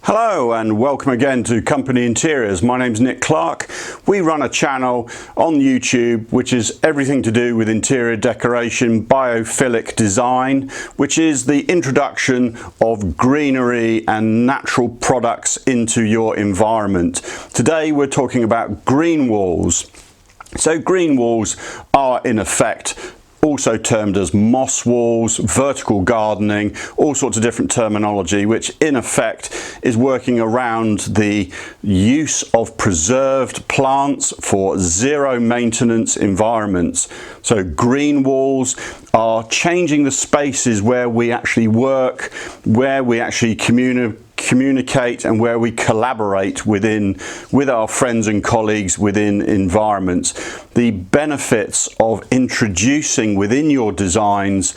Hello and welcome again to Company Interiors. My name's Nick Clark. We run a channel on YouTube which is everything to do with interior decoration, biophilic design, which is the introduction of greenery and natural products into your environment. Today we're talking about green walls. So green walls are in effect also termed as moss walls, vertical gardening, all sorts of different terminology, which in effect is working around the use of preserved plants for zero maintenance environments. So green walls are changing the spaces where we actually work, where we actually communicate and where we collaborate with our friends and colleagues within environments. The benefits of introducing within your designs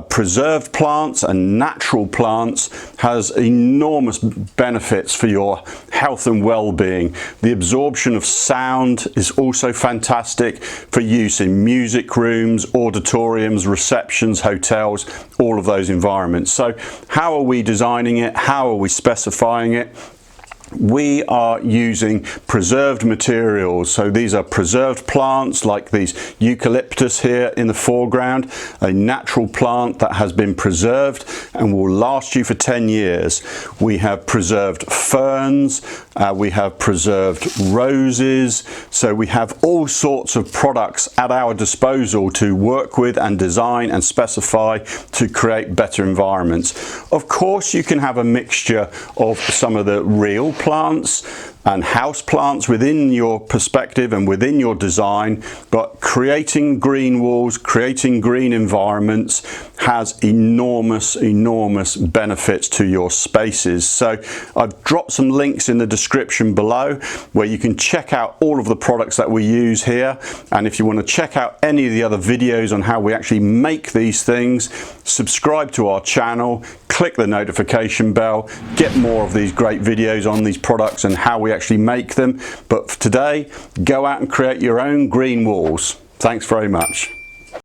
preserved plants and natural plants has enormous benefits for your health and well-being. The absorption of sound is also fantastic for use in music rooms, auditoriums, receptions, hotels, all of those environments. So how are we designing it? How are we specifying it? We are using preserved materials. So these are preserved plants like these eucalyptus here in the foreground, a natural plant that has been preserved and will last you for 10 years. We have preserved ferns, we have preserved roses, so we have all sorts of products at our disposal to work with and design and specify to create better environments. Of course, you can have a mixture of some of the real plants and house plants within your perspective and within your design, but creating green walls, creating green environments has enormous benefits to your spaces. So I've dropped some links in the description below where you can check out all of the products that we use here, and if you want to check out any of the other videos on how we actually make these things, subscribe to our channel, click the notification bell, get more of these great videos on these products and how we actually make them. But for today, go out and create your own green walls. Thanks very much.